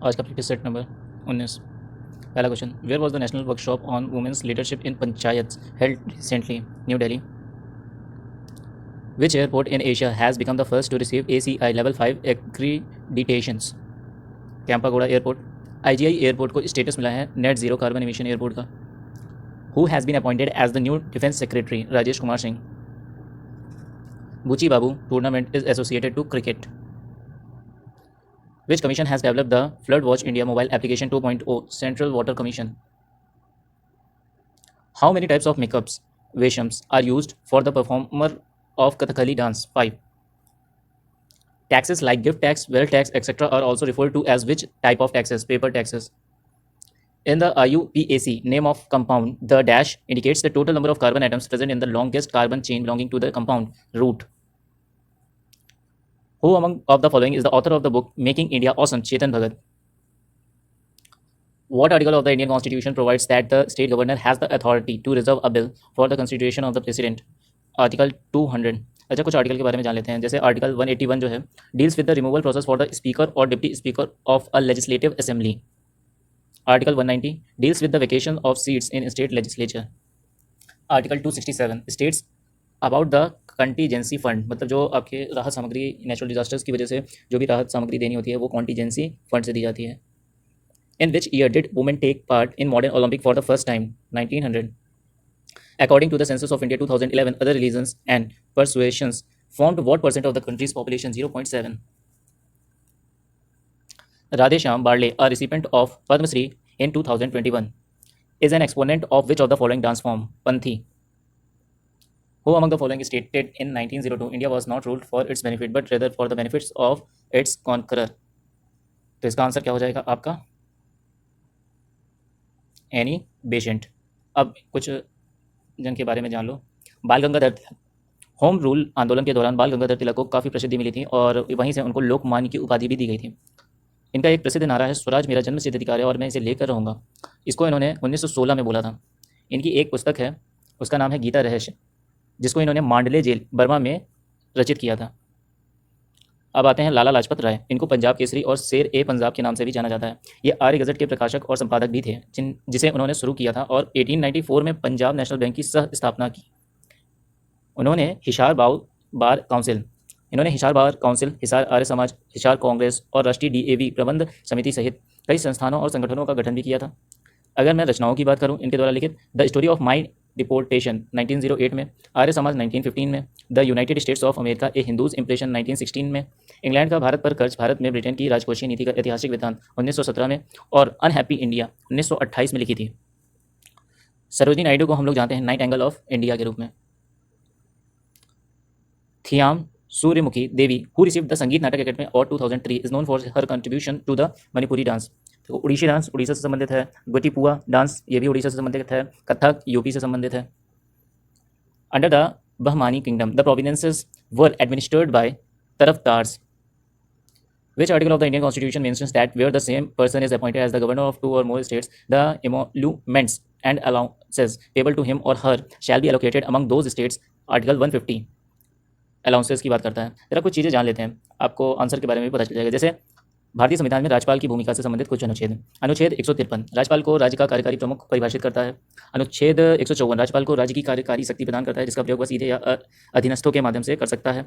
आज का practice set number 19। पहला question, where was the national workshop on women's leadership in panchayat held recently? New Delhi. Which airport in Asia has become the first to receive ACI level 5 accreditations? Kempegowda airport. IGI airport को status मिला है net zero carbon emission airport का। Who has been appointed as the new defence secretary? Rajesh Kumar Singh. Buchi Babu tournament is associated to cricket. Which commission has developed the Flood Watch India mobile application 2.0? Central Water Commission. How many types of makeups, veshams, are used for the performer of Kathakali dance? 5. Taxes like gift tax, wealth tax, etc. are also referred to as which type of taxes? Paper taxes. In the IUPAC name of compound, the dash indicates the total number of carbon atoms present in the longest carbon chain belonging to the compound root. Who among of the following is the author of the book Making India Awesome? Chetan Bhagat. What article of the Indian Constitution provides that the state governor has the authority to reserve a bill for the consideration of the president? Article 200. अच्छा, कुछ article के बारे में जान लेते हैं। जैसे article 181 जो है deals with the removal process for the speaker और deputy speaker of a legislative assembly. Article 190 deals with the vacation of seats in state legislature. Article 267 states about the contingency fund, मतलब जो आपके राहत सामग्री natural disasters की वजह से जो भी राहत सामग्री देनी होती है वो कॉन्टीजेंसी फंड से दी जाती है। In which year did women take part in modern Olympic for the first time? 1900. According to the census of India 2011, other religions and persuasions formed what percent of the country's population? 0.7. Radheshyam Barle, a recipient of Padma Shri in 2021, is an exponent of which of the following dance form? Panthi. Who among the following stated in 1902 India was not ruled for its benefit but rather for the benefits of its conqueror? तो इसका answer क्या हो जाएगा आपका? Annie Besant. अब कुछ जन के बारे में जान लो। बाल गंगाधर तिलक। होम रूल आंदोलन के दौरान बाल गंगाधर तिलक को काफ़ी प्रसिद्धि मिली थी और वहीं से उनको लोकमान्य की उपाधि भी दी गई थी। इनका एक प्रसिद्ध नारा है, स्वराज मेरा जन्म सिद्ध अधिकार है और मैं इसे लेकर रहूँगा। इसको इन्होंने 1916 में बोला था। इनकी एक पुस्तक है, उसका नाम है गीता रहस्य, जिसको इन्होंने मांडले जेल बर्मा में रचित किया था। अब आते हैं लाला लाजपत राय। इनको पंजाब केसरी और शेर ए पंजाब के नाम से भी जाना जाता है। ये आर्य गजट के प्रकाशक और संपादक भी थे, जिसे उन्होंने शुरू किया था और 1894 में पंजाब नेशनल बैंक की सह स्थापना की। उन्होंने हिसार बार काउंसिल, हिसार आर्य समाज, हिसार कांग्रेस और राष्ट्रीय DAV प्रबंध समिति सहित कई संस्थानों और संगठनों का गठन भी किया था। अगर मैं रचनाओं की बात करूं इनके द्वारा लिखित, the story of my deportation 1908 में, आर्य समाज 1915 में, the United states of America A Hindus impression 1916 में, इंग्लैंड का भारत पर कर्ज, भारत में ब्रिटेन की राजकोषीय नीति का ऐतिहासिक विधान 1917 में और अनहैप्पी इंडिया 1928 में लिखी थी। सरोजिनी नायडू को हम लोग जानते हैं नाइट एंगल ऑफ इंडिया के रूप में। थियाम सूर्यमुखी देवी, who received the Sangeet Natak Akademi award 2003, is known for her contribution to the Manipuri dance. तो उड़ीसी डांस उड़ीसा से संबंधित है, गोटीपुआ डांस ये भी उड़ीसा से संबंधित है, कथक यूपी से संबंधित है। Under the Bahmani kingdom the provinces were administered by tarafdars. Which article of the Indian Constitution mentions that where the same person is appointed as the governor of 2 or more states, the emoluments and allowances payable to him or her shall be allocated among those states? Article 150 allowances की बात करता है। जरा कुछ चीज़ें जान लेते हैं, आपको आंसर के बारे में भी पता चल जाएगा। जैसे भारतीय संविधान में राज्यपाल की भूमिका से संबंधित कुछ अनुच्छेद। अनुच्छेद 153 राज्यपाल को राज्य का कार्यकारी प्रमुख परिभाषित करता है। अनुच्छेद 154 राज्यपाल को राज्य की कार्यकारी शक्ति प्रदान करता है, जिसका प्रयोग वह सीधे या अधीनस्थों के माध्यम से कर सकता है।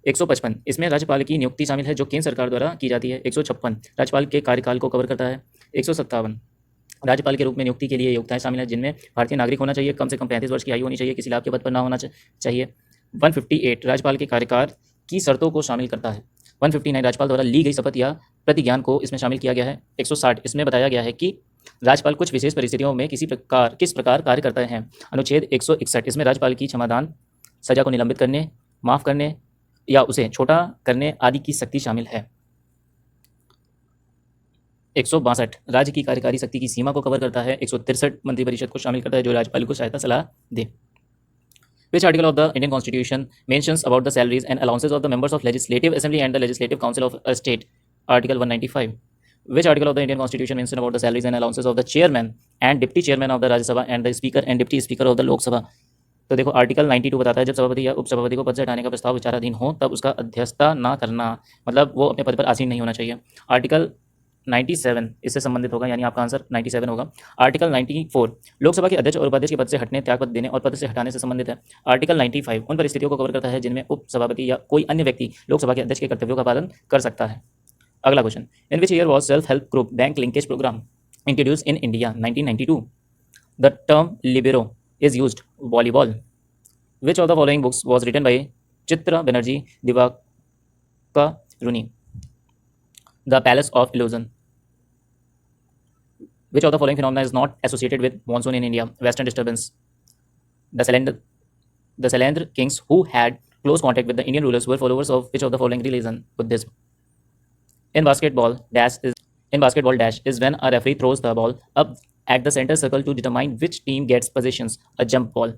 155 इसमें राज्यपाल की नियुक्ति शामिल है जो केंद्र सरकार द्वारा की जाती है। 156 राज्यपाल के कार्यकाल को कवर करता है। 157 राज्यपाल के रूप में नियुक्ति के लिए योग्यताएं शामिल है, जिनमें भारतीय नागरिक होना चाहिए, कम से कम 35 वर्ष की आयु होनी चाहिए, किसी लाभ के पद पर ना होना चाहिए। 158 राज्यपाल के कार्यकाल की शर्तों को शामिल करता है। 159 राज्यपाल द्वारा ली गई शपथ या प्रतिज्ञान को इसमें शामिल किया गया है। 160 इसमें बताया गया है कि राज्यपाल कुछ विशेष परिस्थितियों में किस प्रकार कार्य करते हैं। अनुच्छेद 161 इसमें राज्यपाल की क्षमादान, सजा को निलंबित करने, माफ़ करने या उसे छोटा करने आदि की शक्ति शामिल है। 162 राज्य की कार्यकारी शक्ति की सीमा को कवर करता है। 163 मंत्रिपरिषद को शामिल करता है जो राज्यपाल को सहायता सलाह दे। Which article of the Indian Constitution mentions about the salaries and allowances of the members of Legislative Assembly and the Legislative Council of a state? Article 195. Which article of the Indian Constitution mentions about the salaries and allowances of the chairman and deputy chairman of the Rajya Sabha and the speaker and deputy speaker of the Lok Sabha? तो देखो article 92 बताता है जब सभापति या उपसभापति को पद से हटाने का प्रस्ताव विचाराधीन हो तब उसका अध्यक्षता ना करना, मतलब वो अपने पद पर आसीन नहीं होना चाहिए। आर्टिकल 97 इससे संबंधित होगा, यानी आपका आंसर 97 होगा। आर्टिकल 94 लोकसभा के अध्यक्ष और उपाध्यक्ष के पद से हटने, त्यागपत्र देने और पद से हटाने से संबंधित है। आर्टिकल 95 उन परिस्थितियों को कवर करता है जिनमें उप सभापति या कोई अन्य व्यक्ति लोकसभा के अध्यक्ष के कर्तव्यों का पालन कर सकता है। अगला question, in which year was self help group bank linkage programme introduce in India? 1992। The term libero is used volleyball. Which of the following books was written by Chitra Banerjee Divakaruni? The palace of illusion. Which of the following phenomena is not associated with monsoon in India? Western disturbance. The Salandra kings who had close contact with the Indian rulers were followers of which of the following religion? Buddhism. In basketball, dash is when a referee throws the ball up at the center circle to determine which team gets possessions. A jump ball.